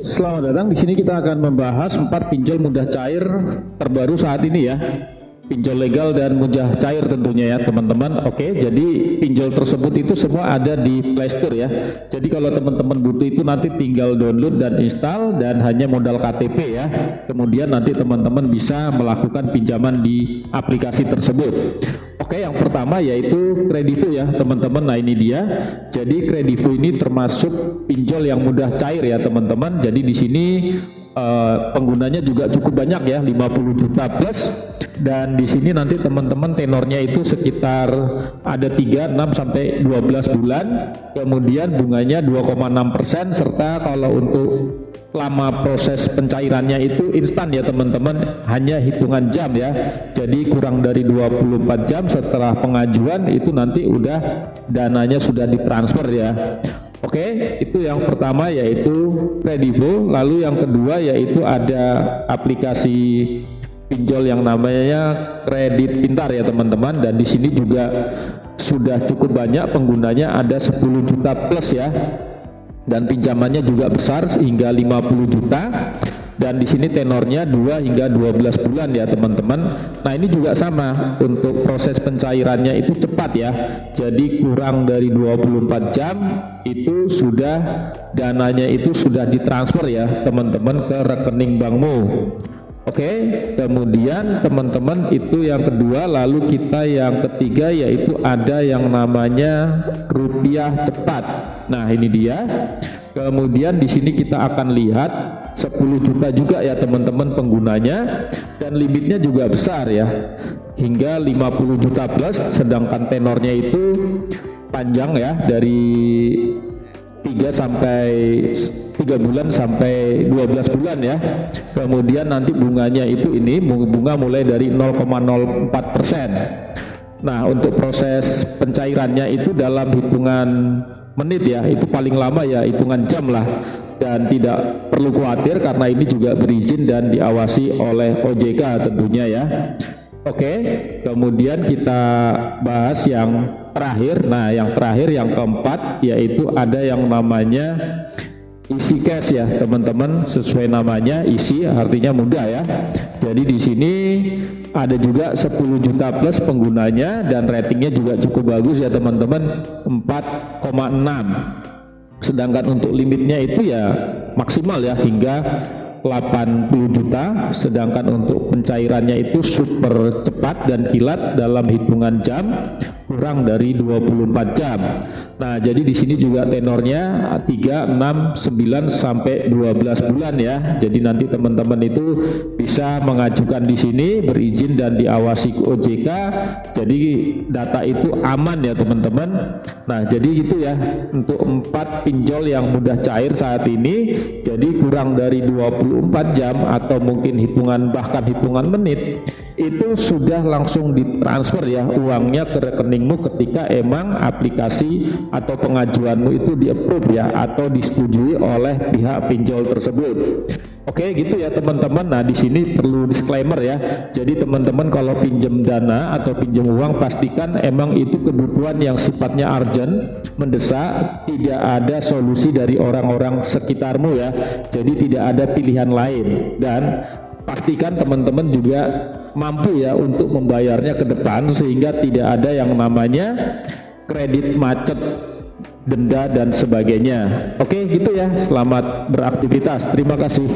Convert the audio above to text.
Selamat datang. Di sini kita akan membahas 4 pinjol mudah cair terbaru saat ini ya. Pinjol legal dan mudah cair tentunya ya teman-teman. Oke, jadi pinjol tersebut itu semua ada di Play Store ya. Jadi kalau teman-teman butuh itu nanti tinggal download dan install dan hanya modal KTP ya. Kemudian nanti teman-teman bisa melakukan pinjaman di aplikasi tersebut. Oke, yang pertama yaitu Kredivo ya teman-teman. Nah ini dia. Jadi Kredivo ini termasuk pinjol yang mudah cair ya teman-teman. Jadi di sini penggunanya juga cukup banyak ya, 50 juta plus. Dan di sini nanti teman-teman tenornya itu sekitar ada 3, 6 sampai 12 bulan. Kemudian bunganya 2,6% serta kalau untuk lama proses pencairannya itu instan ya teman-teman, hanya hitungan jam ya. Jadi kurang dari 24 jam setelah pengajuan itu nanti udah dananya sudah ditransfer ya. Oke, itu yang pertama yaitu Kredivo. Lalu yang kedua yaitu ada aplikasi pinjol yang namanya Kredit Pintar ya teman-teman, dan di sini juga sudah cukup banyak penggunanya, ada 10 juta plus ya. Dan pinjamannya juga besar hingga 50 juta, dan di sini tenornya 2 hingga 12 bulan ya teman-teman. Nah ini juga sama, untuk proses pencairannya itu cepat ya. Jadi kurang dari 24 jam itu sudah dananya itu sudah ditransfer ya teman-teman ke rekening bankmu. Oke, kemudian teman-teman itu yang kedua. Lalu kita yang ketiga yaitu ada yang namanya rupiah cepat. Nah ini dia. Kemudian di sini kita akan lihat 10 juta juga ya teman-teman penggunanya, dan limitnya juga besar ya, hingga 50 juta plus, sedangkan tenornya itu panjang ya, dari 3 bulan sampai 12 bulan ya. Kemudian nanti bunganya itu ini bunga mulai dari 0,04%. Nah untuk proses pencairannya itu dalam hitungan menit ya, itu paling lama ya hitungan jam lah, dan tidak perlu khawatir karena ini juga berizin dan diawasi oleh OJK tentunya ya. Oke, kemudian kita bahas yang terakhir. Nah yang terakhir yang keempat yaitu ada yang namanya Easy Cash ya teman-teman. Sesuai namanya Easy artinya mudah ya. Jadi di sini ada juga 10 juta plus penggunanya, dan ratingnya juga cukup bagus ya teman-teman, 4,6. Sedangkan untuk limitnya itu ya maksimal ya hingga 80 juta, sedangkan untuk pencairannya itu super cepat dan kilat dalam hitungan jam, kurang dari 24 jam. Nah, jadi di sini juga tenornya 3, 6, 9 sampai 12 bulan ya. Jadi nanti teman-teman itu bisa mengajukan di sini, berizin dan diawasi OJK. Jadi data itu aman ya teman-teman. Nah, jadi gitu ya untuk 4 pinjol yang mudah cair saat ini. Jadi kurang dari 24 jam atau mungkin bahkan hitungan menit itu sudah langsung ditransfer ya uangnya ke rekeningmu ketika emang aplikasi atau pengajuanmu itu di-approve ya atau disetujui oleh pihak pinjol tersebut. Oke gitu ya teman-teman. Nah di sini perlu disclaimer ya. Jadi teman-teman kalau pinjam dana atau pinjam uang pastikan emang itu kebutuhan yang sifatnya urgent, mendesak, tidak ada solusi dari orang-orang sekitarmu ya. Jadi tidak ada pilihan lain, dan pastikan teman-teman juga mampu ya untuk membayarnya ke depan sehingga tidak ada yang namanya kredit macet, denda dan sebagainya. Oke gitu ya, selamat beraktivitas, terima kasih.